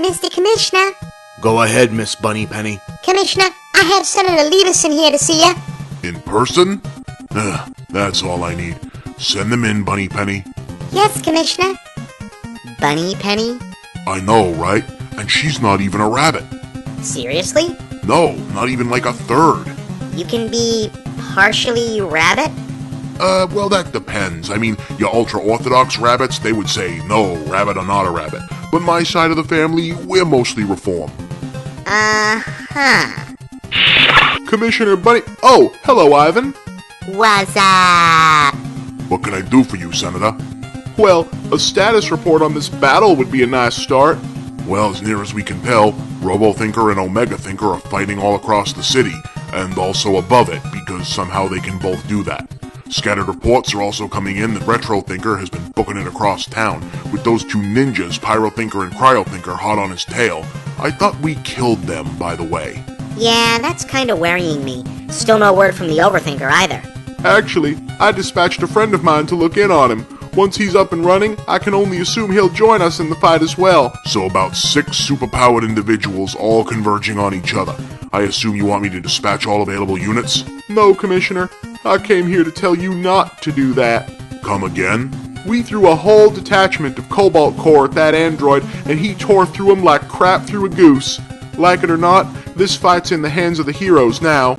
Mr. Commissioner? Go ahead, Miss Bunnypenny. Commissioner, I have Senator Leaderson here to see you. In person? That's all I need. Send them in, Bunnypenny. Yes, Commissioner. Bunny Penny? I know, right? And she's not even a rabbit. Seriously? No, not even like a third. You can be partially rabbit? Well, that depends. I mean, your ultra-orthodox rabbits, they would say, no, rabbit or not a rabbit. But my side of the family, we're mostly reform. Commissioner Bunny... Oh, hello, Ivan. What's up? What can I do for you, Senator? Well, a status report on this battle would be a nice start. Well, as near as we can tell, RoboThinker and OmegaThinker are fighting all across the city, and also above it, because somehow they can both do that. Scattered reports are also coming in that RetroThinker has been booking it across town, with those two ninjas, PyroThinker and CryoThinker, hot on his tail. I thought we killed them, by the way. Yeah, that's kinda worrying me. Still no word from the OverThinker either. Actually, I dispatched a friend of mine to look in on him. Once he's up and running, I can only assume he'll join us in the fight as well. So about 6 superpowered individuals all converging on each other. I assume you want me to dispatch all available units? No, Commissioner. I came here to tell you not to do that. Come again? We threw a whole detachment of Cobalt Core at that android, and he tore through him like crap through a goose. Like it or not, this fight's in the hands of the heroes now.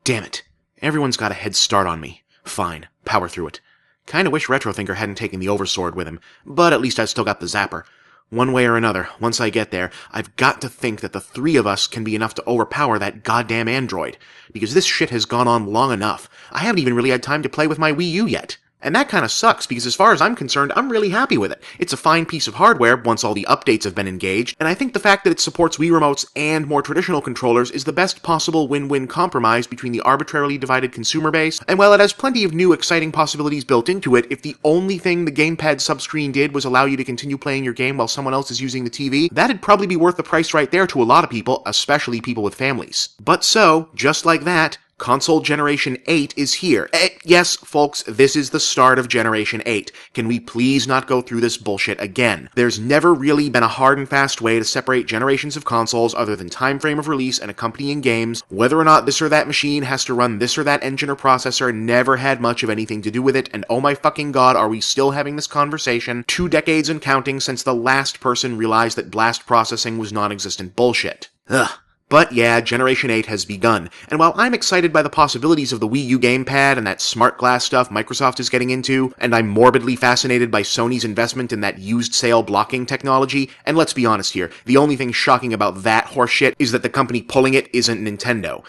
Damn it. Everyone's got a head start on me. Fine. Power through it. Kinda wish RetroThinker hadn't taken the Oversword with him, but at least I've still got the Zapper. One way or another, once I get there, I've got to think that the 3 of us can be enough to overpower that goddamn android. Because this shit has gone on long enough. I haven't even really had time to play with my WiiU yet. And that kinda sucks, because as far as I'm concerned, I'm really happy with it. It's a fine piece of hardware once all the updates have been engaged, and I think the fact that it supports Wii remotes and more traditional controllers is the best possible win-win compromise between the arbitrarily divided consumer base, and while it has plenty of new exciting possibilities built into it, if the only thing the gamepad subscreen did was allow you to continue playing your game while someone else is using the TV, that'd probably be worth the price right there to a lot of people, especially people with families. But so, just like that, Console Generation 8 is here. Yes, folks, this is the start of Generation 8. Can we please not go through this bullshit again? There's never really been a hard and fast way to separate generations of consoles other than time frame of release and accompanying games. Whether or not this or that machine has to run this or that engine or processor never had much of anything to do with it, and oh my fucking god, are we still having this conversation 2 decades and counting since the last person realized that blast processing was non-existent bullshit. Ugh. But yeah, Generation 8 has begun, and while I'm excited by the possibilities of the Wii U gamepad and that smart glass stuff Microsoft is getting into, and I'm morbidly fascinated by Sony's investment in that used sale blocking technology, and let's be honest here, the only thing shocking about that horseshit is that the company pulling it isn't Nintendo.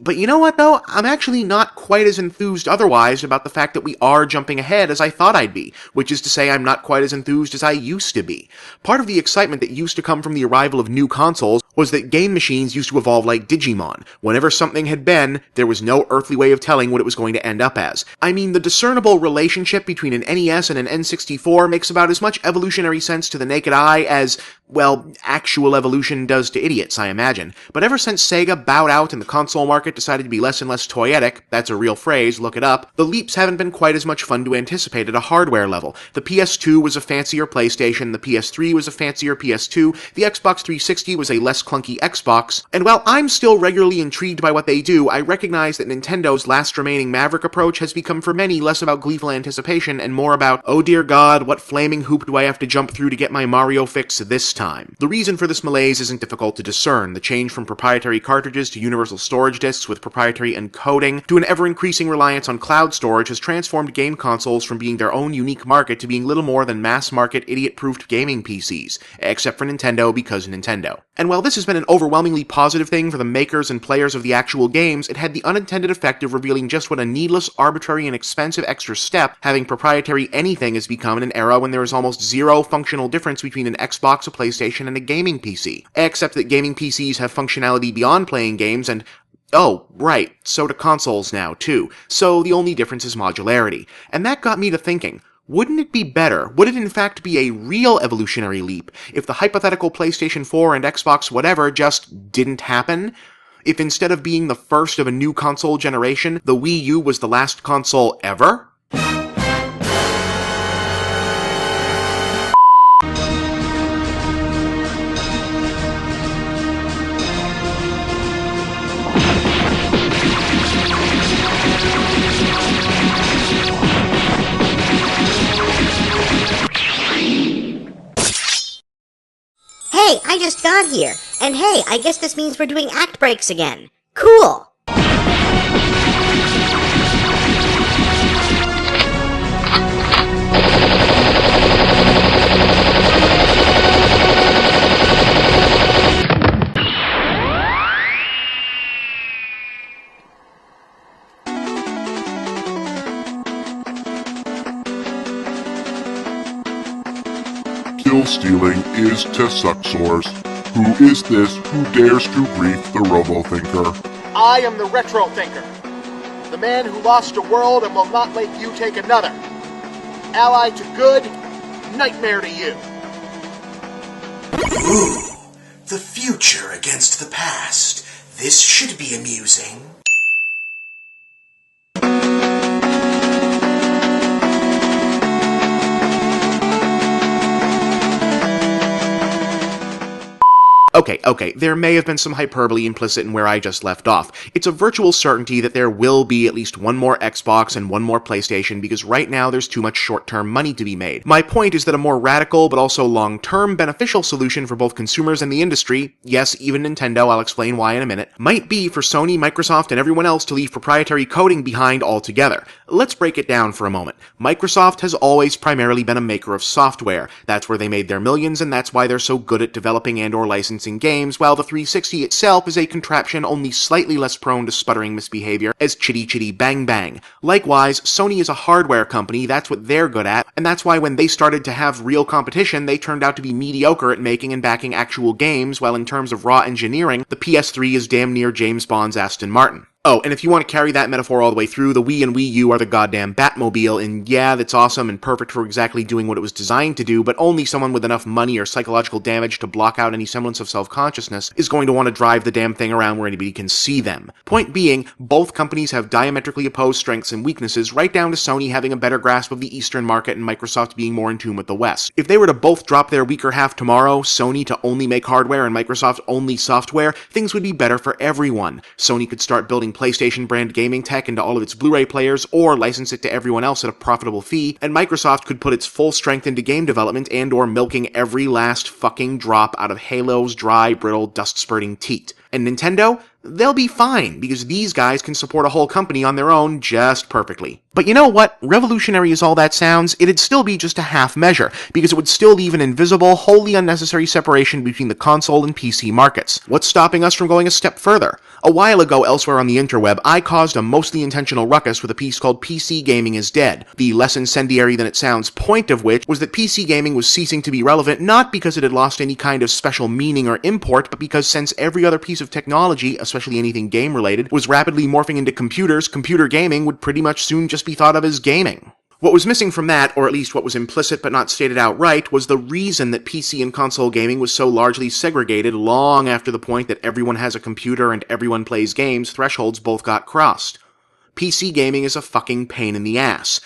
But you know what, though? I'm actually not quite as enthused otherwise about the fact that we are jumping ahead as I thought I'd be, which is to say I'm not quite as enthused as I used to be. Part of the excitement that used to come from the arrival of new consoles was that game machines used to evolve like Digimon. Whenever something had been, there was no earthly way of telling what it was going to end up as. I mean, the discernible relationship between an NES and an N64 makes about as much evolutionary sense to the naked eye as, well, actual evolution does to idiots, I imagine. But ever since Sega bowed out and the console market decided to be less and less toyetic, that's a real phrase, look it up, the leaps haven't been quite as much fun to anticipate at a hardware level. The PS2 was a fancier PlayStation, the PS3 was a fancier PS2, the Xbox 360 was a less clunky Xbox, and while I'm still regularly intrigued by what they do, I recognize that Nintendo's last remaining Maverick approach has become for many less about gleeful anticipation and more about, oh dear god, what flaming hoop do I have to jump through to get my Mario fix this time? The reason for this malaise isn't difficult to discern. The change from proprietary cartridges to universal storage disks with proprietary encoding to an ever-increasing reliance on cloud storage has transformed game consoles from being their own unique market to being little more than mass-market, idiot-proofed gaming PCs, except for Nintendo because Nintendo. And while this has been an overwhelmingly positive thing for the makers and players of the actual games, it had the unintended effect of revealing just what a needless, arbitrary, and expensive extra step having proprietary anything has become in an era when there is almost zero functional difference between an Xbox, a PlayStation, and a gaming PC. Except that gaming PCs have functionality beyond playing games and oh, right, so do consoles now, too. So the only difference is modularity. And that got me to thinking, wouldn't it be better, would it in fact be a real evolutionary leap, if the hypothetical PlayStation 4 and Xbox whatever just didn't happen? If instead of being the first of a new console generation, the Wii U was the last console ever? Hey, I just got here. And hey, I guess this means we're doing act breaks again. Cool! Kill stealing is Tessuxors. Who is this who dares to grief the RoboThinker? I am the RetroThinker, the man who lost a world and will not let you take another. Ally to good, nightmare to you. Ooh, the future against the past. This should be amusing. Okay, there may have been some hyperbole implicit in where I just left off. It's a virtual certainty that there will be at least one more Xbox and one more PlayStation because right now there's too much short-term money to be made. My point is that a more radical but also long-term beneficial solution for both consumers and the industry, yes, even Nintendo, I'll explain why in a minute, might be for Sony, Microsoft, and everyone else to leave proprietary coding behind altogether. Let's break it down for a moment. Microsoft has always primarily been a maker of software. That's where they made their millions, and that's why they're so good at developing and/or licensing games, while the 360 itself is a contraption only slightly less prone to sputtering misbehavior as Chitty Chitty Bang Bang. Likewise, Sony is a hardware company, that's what they're good at, and that's why when they started to have real competition, they turned out to be mediocre at making and backing actual games, while in terms of raw engineering, the PS3 is damn near James Bond's Aston Martin. Oh, and if you want to carry that metaphor all the way through, the Wii and Wii U are the goddamn Batmobile, and yeah, that's awesome and perfect for exactly doing what it was designed to do, but only someone with enough money or psychological damage to block out any semblance of self-consciousness is going to want to drive the damn thing around where anybody can see them. Point being, both companies have diametrically opposed strengths and weaknesses, right down to Sony having a better grasp of the Eastern market and Microsoft being more in tune with the West. If they were to both drop their weaker half tomorrow, Sony to only make hardware and Microsoft only software, things would be better for everyone. Sony could start building PlayStation brand gaming tech into all of its Blu-ray players or license it to everyone else at a profitable fee, and Microsoft could put its full strength into game development and/or milking every last fucking drop out of Halo's dry, brittle, dust-spurting teat. And Nintendo? They'll be fine, because these guys can support a whole company on their own just perfectly. But you know what? Revolutionary as all that sounds, it'd still be just a half measure, because it would still leave an invisible, wholly unnecessary separation between the console and PC markets. What's stopping us from going a step further? A while ago, elsewhere on the interweb, I caused a mostly intentional ruckus with a piece called PC Gaming is Dead. The less incendiary than it sounds point of which was that PC gaming was ceasing to be relevant not because it had lost any kind of special meaning or import, but because since every other piece of technology, especially anything game-related, was rapidly morphing into computers, computer gaming would pretty much soon just be thought of as gaming. What was missing from that, or at least what was implicit but not stated outright, was the reason that PC and console gaming was so largely segregated long after the point that everyone has a computer and everyone plays games thresholds both got crossed. PC gaming is a fucking pain in the ass.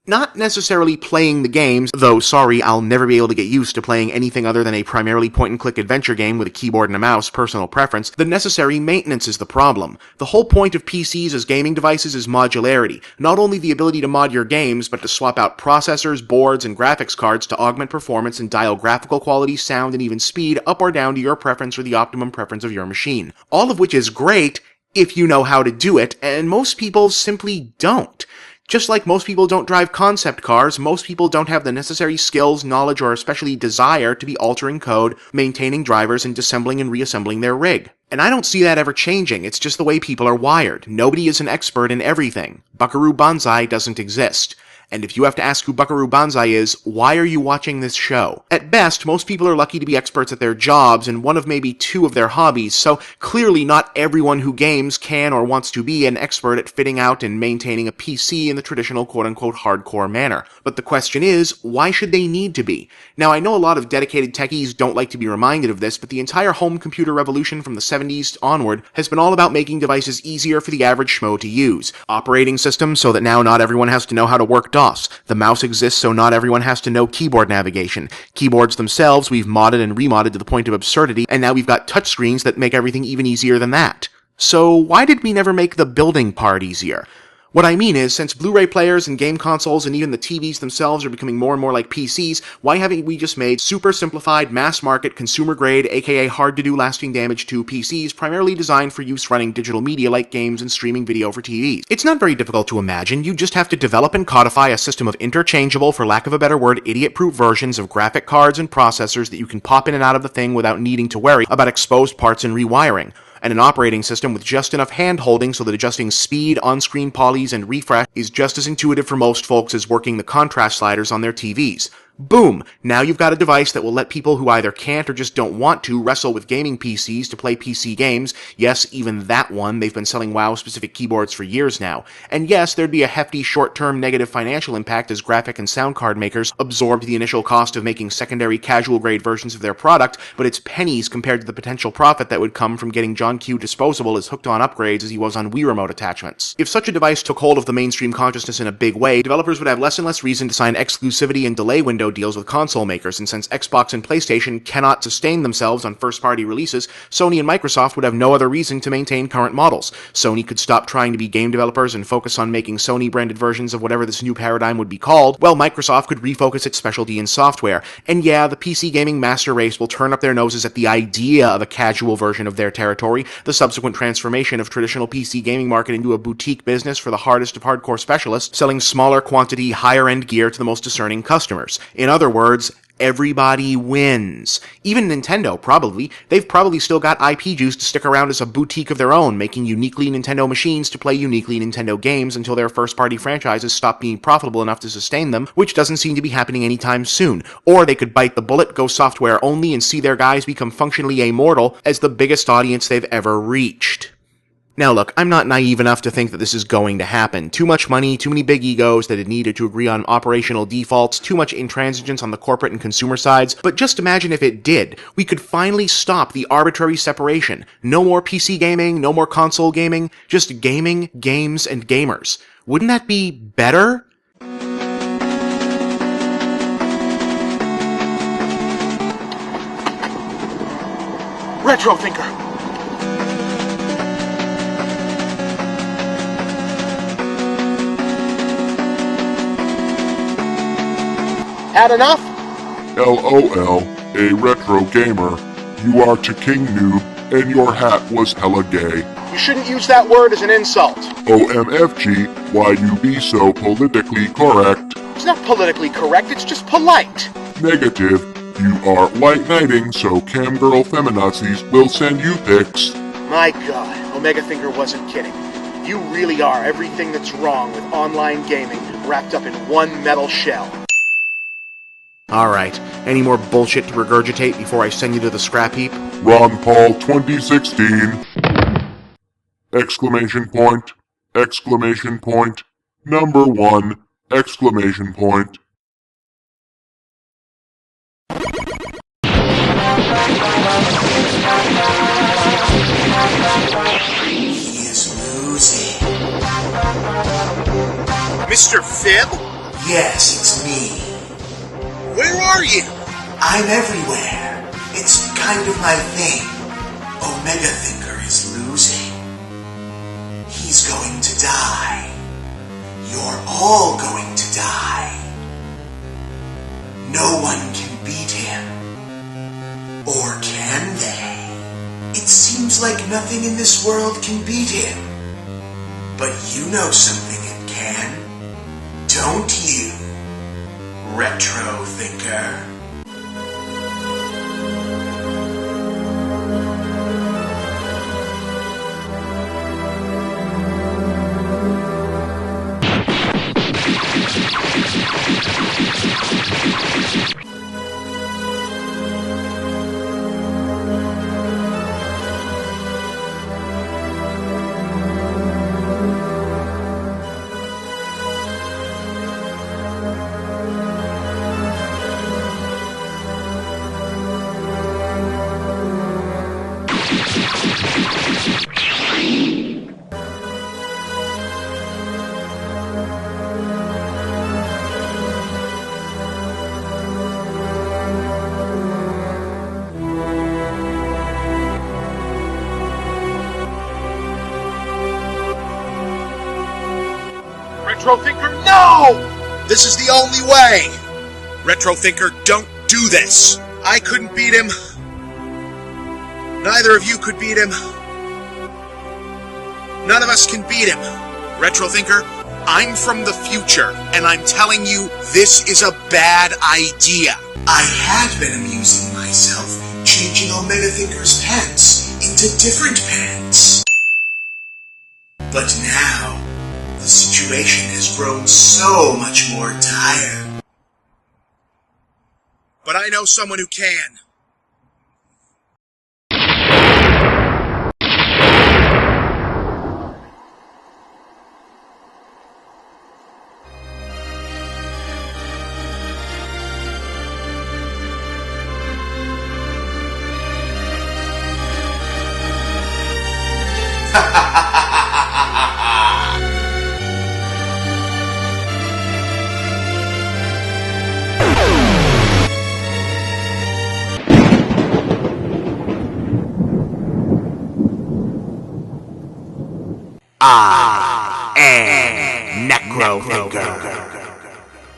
Not necessarily playing the games, though sorry, I'll never be able to get used to playing anything other than a primarily point-and-click adventure game with a keyboard and a mouse, personal preference. The necessary maintenance is the problem. The whole point of PCs as gaming devices is modularity. Not only the ability to mod your games, but to swap out processors, boards, and graphics cards to augment performance and dial graphical quality, sound, and even speed up or down to your preference or the optimum preference of your machine. All of which is great, if you know how to do it, and most people simply don't. Just like most people don't drive concept cars, most people don't have the necessary skills, knowledge, or especially desire to be altering code, maintaining drivers, and disassembling and reassembling their rig. And I don't see that ever changing, it's just the way people are wired. Nobody is an expert in everything. Buckaroo Banzai doesn't exist. And if you have to ask who Buckaroo Banzai is, why are you watching this show? At best, most people are lucky to be experts at their jobs and one of maybe two of their hobbies, so clearly not everyone who games can or wants to be an expert at fitting out and maintaining a PC in the traditional quote-unquote hardcore manner. But the question is, why should they need to be? Now, I know a lot of dedicated techies don't like to be reminded of this, but the entire home computer revolution from the 70s onward has been all about making devices easier for the average schmo to use. Operating systems so that now not everyone has to know how to work DOS. The mouse exists so not everyone has to know keyboard navigation. Keyboards themselves we've modded and remodded to the point of absurdity, and now we've got touchscreens that make everything even easier than that. So why did we never make the building part easier? What I mean is, since Blu-ray players and game consoles and even the TVs themselves are becoming more and more like PCs, why haven't we just made super simplified, mass-market, consumer-grade, aka hard-to-do lasting damage to PCs primarily designed for use running digital media like games and streaming video for TVs? It's not very difficult to imagine. You just have to develop and codify a system of interchangeable, for lack of a better word, idiot-proof versions of graphic cards and processors that you can pop in and out of the thing without needing to worry about exposed parts and rewiring. And an operating system with just enough hand-holding so that adjusting speed, on-screen polys, and refresh is just as intuitive for most folks as working the contrast sliders on their TVs. Boom! Now you've got a device that will let people who either can't or just don't want to wrestle with gaming PCs to play PC games. Yes, even that one. They've been selling WoW-specific keyboards for years now. And yes, there'd be a hefty short-term negative financial impact as graphic and sound card makers absorbed the initial cost of making secondary casual-grade versions of their product, but it's pennies compared to the potential profit that would come from getting John Q disposable as hooked on upgrades as he was on Wii Remote attachments. If such a device took hold of the mainstream consciousness in a big way, developers would have less and less reason to sign exclusivity and delay window deals with console makers, and since Xbox and PlayStation cannot sustain themselves on first-party releases, Sony and Microsoft would have no other reason to maintain current models. Sony could stop trying to be game developers and focus on making Sony-branded versions of whatever this new paradigm would be called, while Microsoft could refocus its specialty in software. And yeah, the PC gaming master race will turn up their noses at the idea of a casual version of their territory, the subsequent transformation of traditional PC gaming market into a boutique business for the hardest of hardcore specialists, selling smaller quantity, higher-end gear to the most discerning customers. In other words, everybody wins. Even Nintendo, probably. They've probably still got IP juice to stick around as a boutique of their own, making uniquely Nintendo machines to play uniquely Nintendo games until their first-party franchises stop being profitable enough to sustain them, which doesn't seem to be happening anytime soon. Or they could bite the bullet, go software only, and see their guys become functionally immortal as the biggest audience they've ever reached. Now look, I'm not naive enough to think that this is going to happen. Too much money, too many big egos that had needed to agree on operational defaults, too much intransigence on the corporate and consumer sides, but just imagine if it did. We could finally stop the arbitrary separation. No more PC gaming, no more console gaming, just gaming, games, and gamers. Wouldn't that be better? RoboThinker! Had enough? LOL, a retro gamer. You are to King Noob, and your hat was hella gay. You shouldn't use that word as an insult. OMFG, why you be so politically correct? It's not politically correct, it's just polite. Negative, you are white knighting, so camgirl feminazis will send you pics. My god, OverThinker wasn't kidding. You really are everything that's wrong with online gaming wrapped up in one metal shell. Alright, any more bullshit to regurgitate before I send you to the scrap heap? Ron Paul 2016! Exclamation point, exclamation point, number one, Exclamation point. He is losing. Mr. Fib? Yes, it's me. Where are you? I'm everywhere. It's kind of my thing. OverThinker is losing. He's going to die. You're all going to die. No one can beat him. Or can they? It seems like nothing in this world can beat him. But you know something it can. Don't you, RoboThinker? RoboThinker, no! This is the only way! RoboThinker, don't do this! I couldn't beat him. Neither of you could beat him. None of us can beat him. RoboThinker, I'm from the future, and I'm telling you, this is a bad idea. I had been amusing myself, changing OverThinker's pants into different pants. But now, the situation has grown so much more dire. But I know someone who can. I am RoboThinker.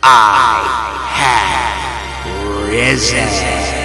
I have risen.